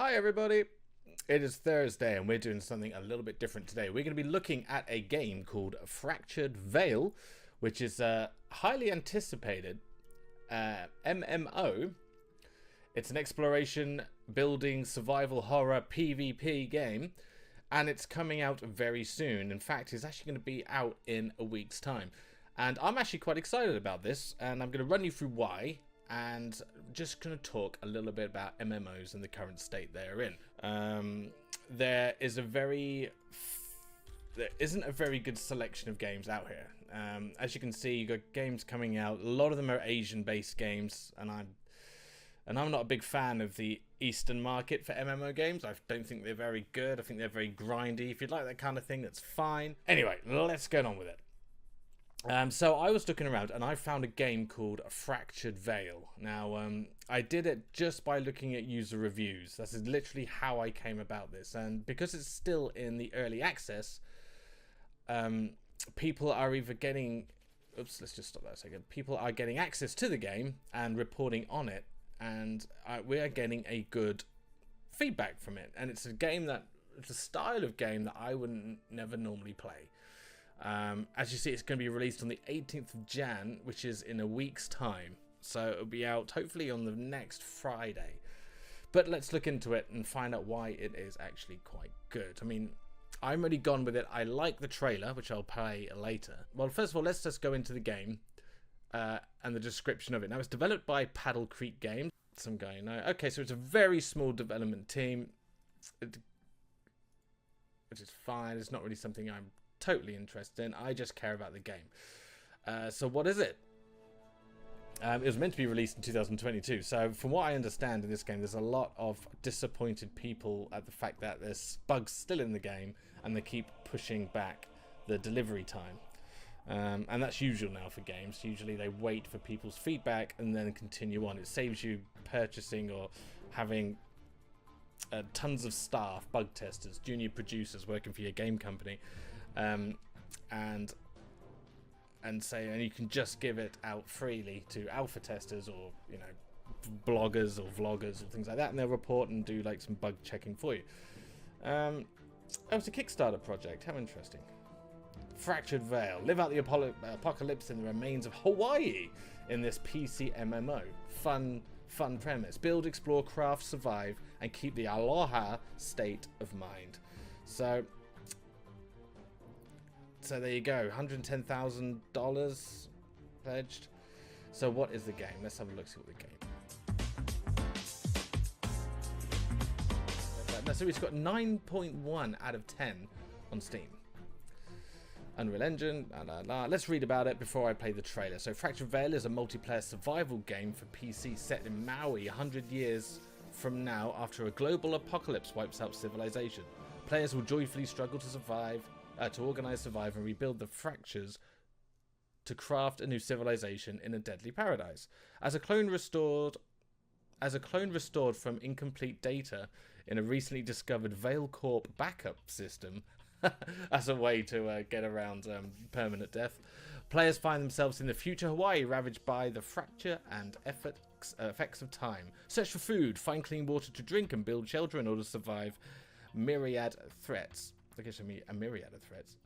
Hi everybody, it is Thursday and we're doing something a little bit different today. We're going to be looking at a game called Fractured Veil, which is a highly anticipated MMO. It's an exploration, building, survival horror, PvP game, and it's coming out very soon. In fact, it's actually going to be out in a week's time. And I'm actually quite excited about this, and I'm going to run you through why. And just going to talk a little bit about MMOs and the current state they're in. There isn't a very good selection of games out here. As you can see, you've got games coming out. A lot of them are Asian-based games, and I'm not a big fan of the Eastern market for MMO games. I don't think they're very good. I think they're very grindy. If you'd like that kind of thing, that's fine. Anyway, let's get on with it. So I was looking around and I found a game called Fractured Veil. Now, I did it just by looking at user reviews. That's literally how I came about this. And because it's still in the early access, people are either getting... Oops, let's just stop that a second. People are getting access to the game and reporting on it. And we are getting a good feedback from it. And it's a game that... It's a style of game that I wouldn't never normally play. As you see, it's going to be released on the 18th of Jan, which is in a week's time. So it'll be out hopefully on the next Friday. But let's look into it and find out why it is actually quite good. I mean, I'm already gone with it. I like the trailer, which I'll play later. Well, first of all, let's just go into the game and the description of it. Now, it's developed by Paddle Creek Games. Some guy, no. Okay, so it's a very small development team, which is fine. It's not really something I'm totally interested in. I just care about the game. So what is it? It was meant to be released in 2022. So from what I understand in this game, there's a lot of disappointed people at the fact that there's bugs still in the game and they keep pushing back the delivery time. And that's usual now for games. Usually they wait for people's feedback and then continue on. It saves you purchasing or having tons of staff, bug testers, junior producers working for your game company. And you can just give it out freely to alpha testers or, you know, bloggers or vloggers or things like that, and they'll report and do like some bug checking for you. Oh, it's a Kickstarter project. How interesting. Fractured Veil. Live out the apocalypse in the remains of Hawaii in this PC MMO. Fun premise. Build, explore, craft, survive, and keep the aloha state of mind. So there you go, $110,000 pledged. So what is the game? Let's have a look, see what the game. So it's got 9.1 out of 10 on Steam. Unreal Engine, Let's read about it before I play the trailer. So Fractured Veil is a multiplayer survival game for PC set in Maui 100 years from now after a global apocalypse wipes out civilization. Players will joyfully struggle to survive, to organize, survive, and rebuild the fractures to craft a new civilization in a deadly paradise. As a clone restored from incomplete data in a recently discovered Veil Corp backup system, as a way to get around permanent death, players find themselves in the future Hawaii, ravaged by the fracture and effects of time. Search for food, find clean water to drink, and build shelter in order to survive myriad threats. A myriad of threats.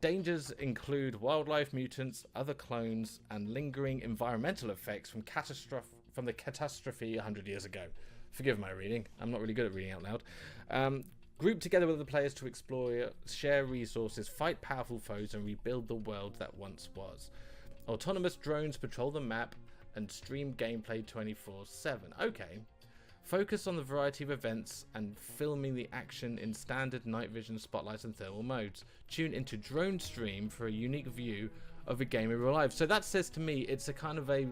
Dangers include wildlife, mutants, other clones, and lingering environmental effects from the catastrophe 100 years ago. Forgive my reading. I'm not really good at reading out loud. Group together with the players to explore, share resources, fight powerful foes, and rebuild the world that once was. Autonomous drones patrol the map and stream gameplay 24/7. Okay. Focus on the variety of events and filming the action in standard night vision, spotlights, and thermal modes. Tune into Drone Stream for a unique view of a game in real life. So that says to me it's a kind of a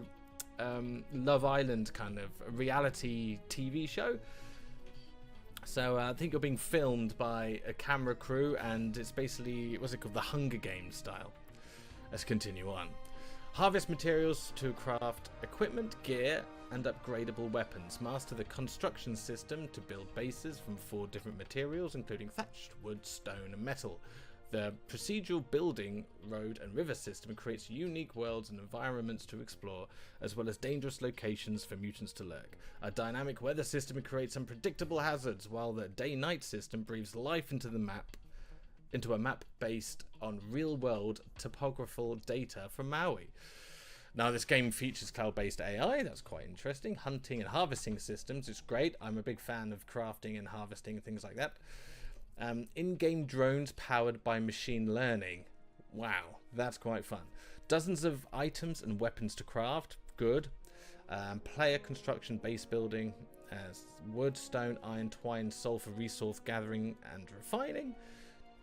Love Island kind of reality TV show. So I think you're being filmed by a camera crew, and it's basically, what's it called, the Hunger Games style. Let's continue on. Harvest materials to craft equipment, gear, and upgradable weapons. Master the construction system to build bases from 4 different materials, including thatched, wood, stone, and metal. The procedural building, road and river system creates unique worlds and environments to explore, as well as dangerous locations for mutants to lurk. A dynamic weather system creates unpredictable hazards, while the day-night system breathes life into a map based on real-world topographical data from Maui. Now, this game features cloud-based AI. That's quite interesting. Hunting and harvesting systems. It's great. I'm a big fan of crafting and harvesting and things like that. In-game drones powered by machine learning. Wow, that's quite fun. Dozens of items and weapons to craft. Good. Player construction, base building, wood, stone, iron, twine, sulfur resource gathering and refining.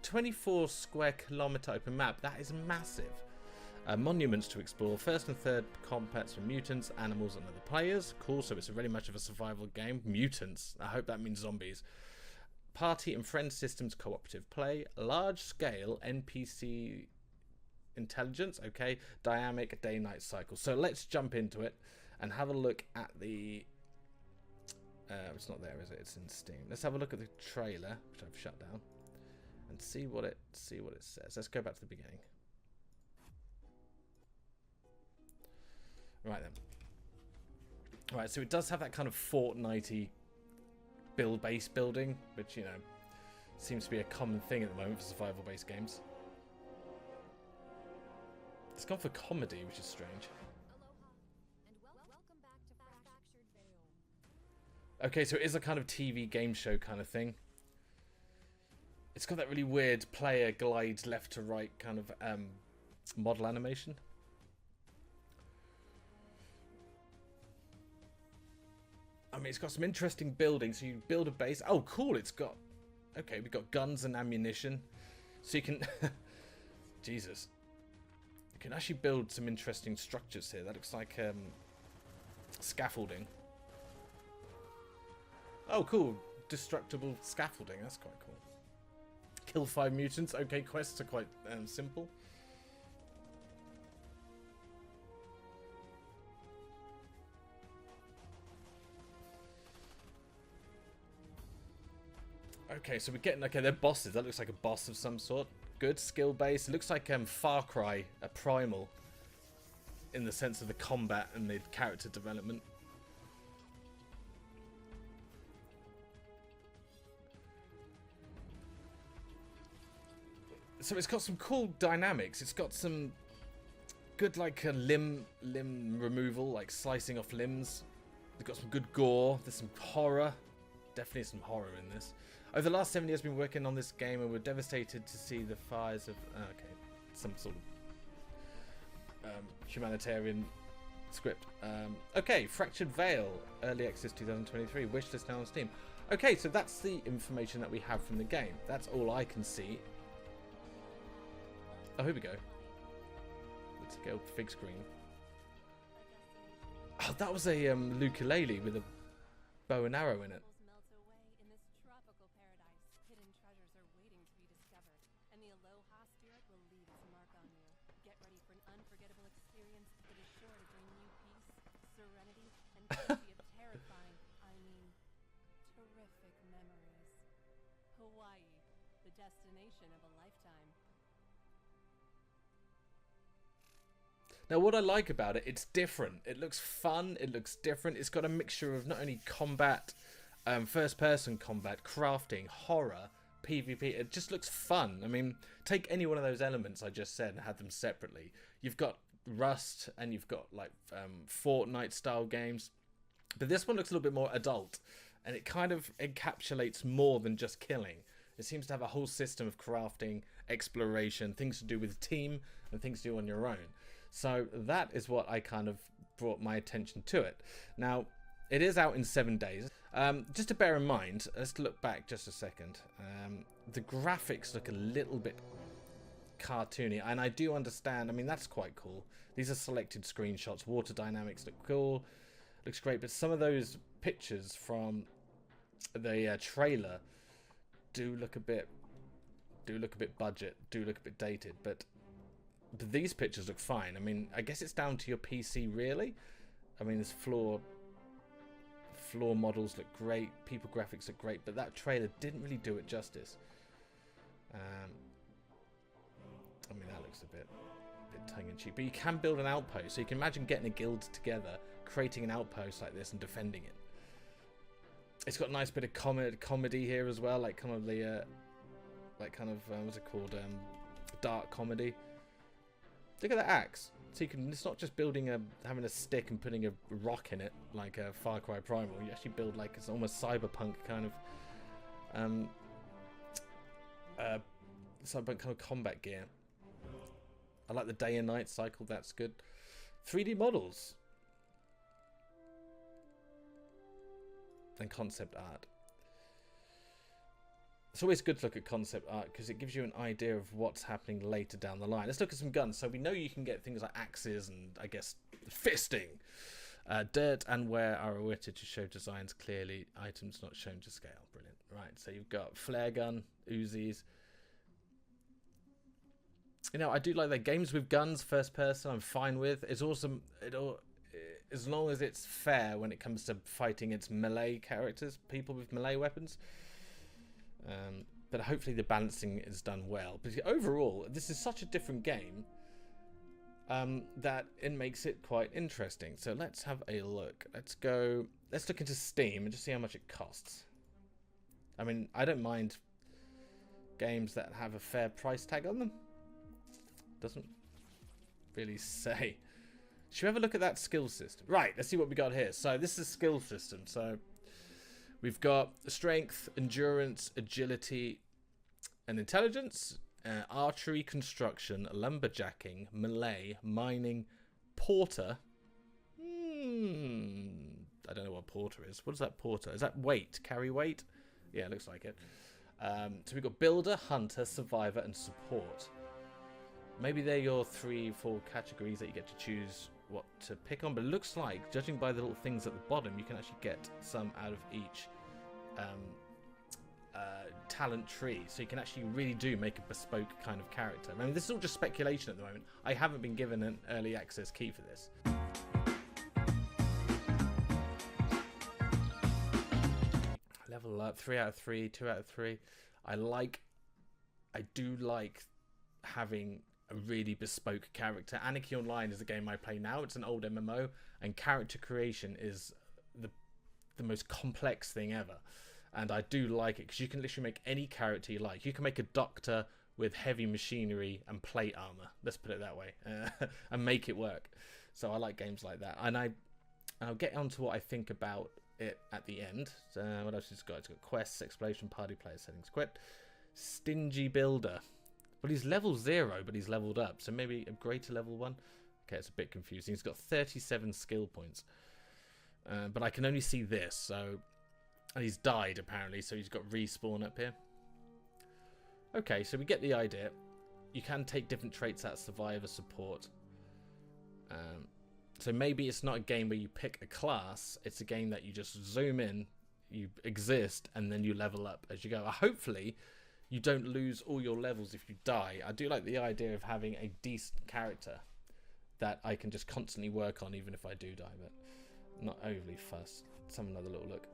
24 square kilometer open map. That is massive. Monuments to explore. First and third combats for mutants, animals, and other players. Cool. So it's very much of a survival game. Mutants. I hope that means zombies. Party and friend systems, cooperative play, large scale NPC intelligence, okay, dynamic day-night cycle. So let's jump into it and have a look at the it's not there, is it? It's in Steam. Let's have a look at the trailer, which I've shut down, and see what it says. Let's go back to the beginning. Right then. Right, so it does have that kind of Fortnite-y base building, which, you know, seems to be a common thing at the moment for survival-based games. It's gone for comedy, which is strange. Okay, so it is a kind of TV game show kind of thing. It's got that really weird player glides left to right kind of model animation. I mean, it's got some interesting buildings. So you build a base. Oh, cool. It's got... Okay, we've got guns and ammunition. So you can... Jesus. You can actually build some interesting structures here. That looks like scaffolding. Oh, cool. Destructible scaffolding. That's quite cool. Kill 5 mutants. Okay, quests are quite simple. Okay, so we're getting... Okay, they're bosses. That looks like a boss of some sort. Good skill base. It looks like Far Cry, a Primal, in the sense of the combat and the character development. So it's got some cool dynamics. It's got some good, like, limb removal, like slicing off limbs. They've got some good gore. There's some horror. Definitely some horror in this. Over the last 7 years, I've been working on this game and we're devastated to see the fires of... okay, some sort of humanitarian script. Okay, Fractured Veil, Early Access 2023, wishlist now on Steam. Okay, so that's the information that we have from the game. That's all I can see. Oh, here we go. Let's go big screen. Oh, that was a ukulele with a bow and arrow in it. Now, what I like about it, it's different. It looks fun. It looks different. It's got a mixture of not only combat, first-person combat, crafting, horror, PvP. It just looks fun. I mean, take any one of those elements I just said and have them separately. You've got Rust and you've got, like, Fortnite-style games. But this one looks a little bit more adult. And it kind of encapsulates more than just killing. It seems to have a whole system of crafting, exploration, things to do with team, and things to do on your own. So that is what I kind of brought my attention to it. Now, it is out in 7 days. Just to bear in mind, let's look back just a second. The graphics look a little bit cartoony, and I do understand. I mean, that's quite cool. These are selected screenshots. Water dynamics look cool. Looks great, but some of those pictures from the trailer do look a bit budget, do look a bit dated, but these pictures look fine. I mean, I guess it's down to your PC, really. I mean, this floor models look great, people graphics look great, but that trailer didn't really do it justice. I mean, that looks a bit tongue-in-cheek. But you can build an outpost. So you can imagine getting a guild together, creating an outpost like this and defending it. It's got a nice bit of comedy here as well, like kind of the, what's it called, dark comedy. Look at that axe. So you can, it's not just building having a stick and putting a rock in it like a Far Cry Primal. You actually build like it's almost cyberpunk kind of combat gear. I like the day and night cycle. That's good. 3D models and concept art. It's always good to look at concept art because it gives you an idea of what's happening later down the line. Let's look at some guns. So we know you can get things like axes and, I guess, fisting. Dirt and wear are omitted to show designs clearly. Items not shown to scale. Brilliant. Right, so you've got flare gun, Uzis. You know, I do like that. Games with guns, first person, I'm fine with. It's awesome. As long as it's fair when it comes to fighting its melee characters, people with melee weapons. But hopefully the balancing is done well. But overall, this is such a different game that it makes it quite interesting. So let's have a look. Let's look into Steam and just see how much it costs. I mean, I don't mind games that have a fair price tag on them. Doesn't really say. Should we have a look at that skill system? Right, let's see what we got here. So this is a skill system. So we've got strength, endurance, agility, and intelligence, archery, construction, lumberjacking, melee, mining, porter. I don't know what porter is. What is that porter? Is that weight? Carry weight? Yeah, it looks like it. So we've got builder, hunter, survivor, and support. Maybe they're your 3-4 categories that you get to choose what to pick on. But it looks like, judging by the little things at the bottom, you can actually get some out of each talent tree. So you can actually really do make a bespoke kind of character. I mean, this is all just speculation at the moment. I haven't been given an early access key for this. Level up, 3 out of 3, 2 out of 3. I do like having a really bespoke character. Anarchy Online is the game I play now. It's an old MMO, and character creation is the most complex thing ever. And I do like it because you can literally make any character you like. You can make a doctor with heavy machinery and plate armor. Let's put it that way, and make it work. So I like games like that. And I'll get on to what I think about it at the end. So what else has it got? It's got quests, exploration, party player settings, quit. Stingy builder. Well, he's level 0, but he's leveled up. So maybe a greater level 1. Okay, it's a bit confusing. He's got 37 skill points. But I can only see this, so... And he's died, apparently, so he's got respawn up here. Okay, so we get the idea. You can take different traits out of survivor support. So maybe it's not a game where you pick a class. It's a game that you just zoom in, you exist, and then you level up as you go. Hopefully, you don't lose all your levels if you die. I do like the idea of having a decent character that I can just constantly work on, even if I do die, but not overly fussed. Let's have another little look.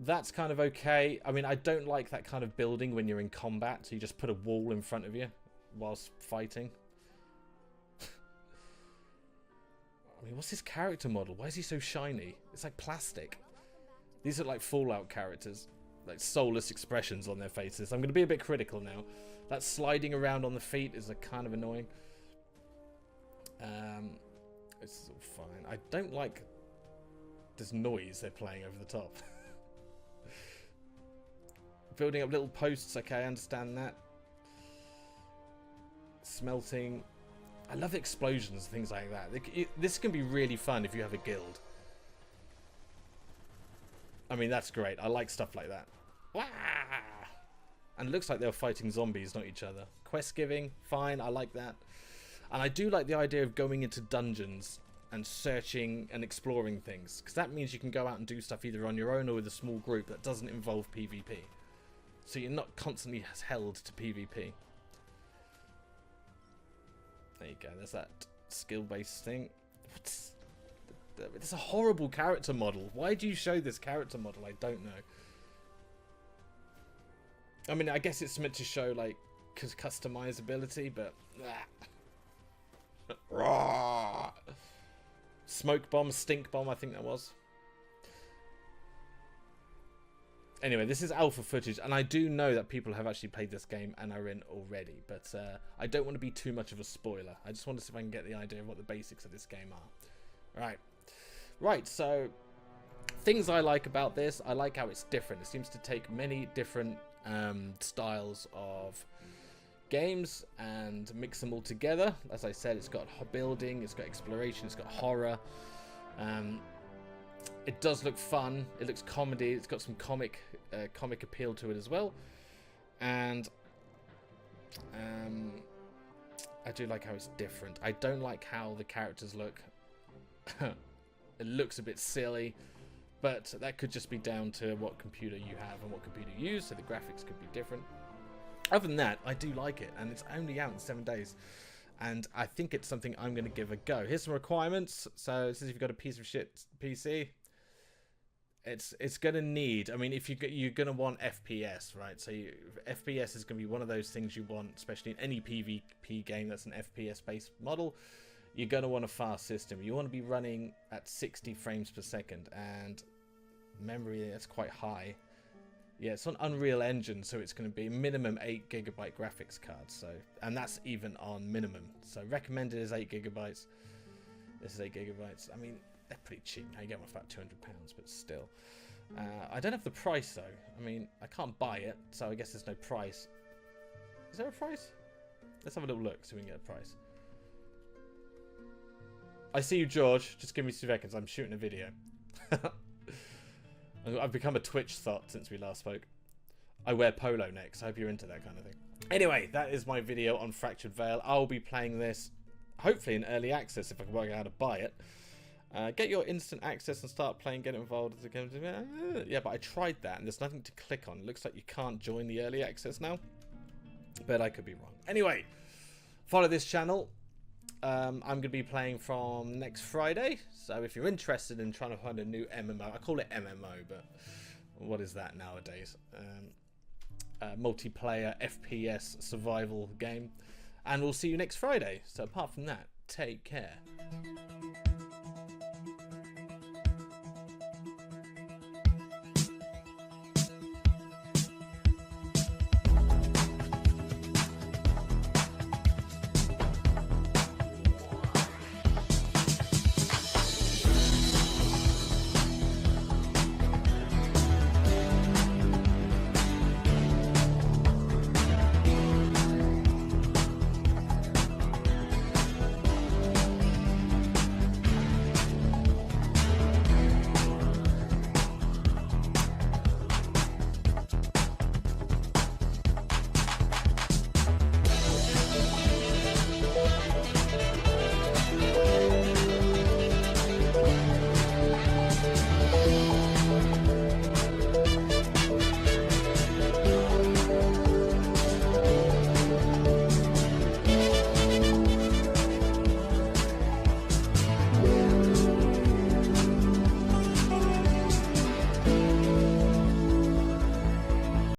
That's kind of okay. I mean, I don't like that kind of building when you're in combat, so you just put a wall in front of you whilst fighting. I mean, what's his character model? Why is he so shiny? It's like plastic. These are like Fallout characters, like soulless expressions on their faces. I'm going to be a bit critical now. That sliding around on the feet is kind of annoying. It's all fine. I don't like this noise they're playing over the top. Building up little posts, okay, I understand that. Smelting. I love explosions and things like that. This can be really fun if you have a guild. I mean, that's great. I like stuff like that. Wah! And it looks like they were fighting zombies, not each other. Quest giving, fine, I like that. And I do like the idea of going into dungeons and searching and exploring things. Because that means you can go out and do stuff either on your own or with a small group that doesn't involve PvP. So you're not constantly held to PvP. There you go, there's that skill-based thing. It's a horrible character model. Why do you show this character model? I don't know. I mean, I guess it's meant to show, like, customizability, but... Smoke bomb, stink bomb, I think that was. Anyway, this is alpha footage, and I do know that people have actually played this game and are in already, but I don't want to be too much of a spoiler. I just want to see if I can get the idea of what the basics of this game are. Right, so things I like about this, I like how it's different. It seems to take many different styles of games and mix them all together. As I said, it's got building, it's got exploration, it's got horror. It does look fun. It looks comedy. It's got some comic appeal to it as well, and I do like how it's different. I don't like how the characters look. It looks a bit silly, but that could just be down to what computer you have and what computer you use, so the graphics could be different. Other than that, I do like it, and it's only out in 7 days. And I think it's something I'm going to give a go. Here's some requirements. So it says if you've got a piece of shit PC, it's going to need, I mean, if you're going to want FPS, right? So FPS is going to be one of those things you want, especially in any PvP game that's an FPS based model. You're going to want a fast system. You want to be running at 60 frames per second, and memory, that's quite high. Yeah, it's on Unreal Engine, so it's going to be minimum 8 GB graphics card. So, and that's even on minimum. So recommended is 8 GB. This is 8 GB. I mean, they're pretty cheap. Now you get one for about £200, but still. I don't have the price though. I mean, I can't buy it, so I guess there's no price. Is there a price? Let's have a little look so we can get a price. I see you, George. Just give me 2 seconds. I'm shooting a video. I've become a Twitch thought since we last spoke. I wear polo next. I hope you're into that kind of thing. Anyway, that is my video on Fractured Veil. I'll be playing this, hopefully in early access if I can work out how to buy it. Get your instant access and start playing, get involved. Yeah, but I tried that and there's nothing to click on. It looks like you can't join the early access now. But I could be wrong. Anyway, follow this channel. I'm going to be playing from next Friday, so if you're interested in trying to find a new MMO, I call it MMO, but what is that nowadays? Multiplayer FPS survival game, and we'll see you next Friday. So apart from that, take care.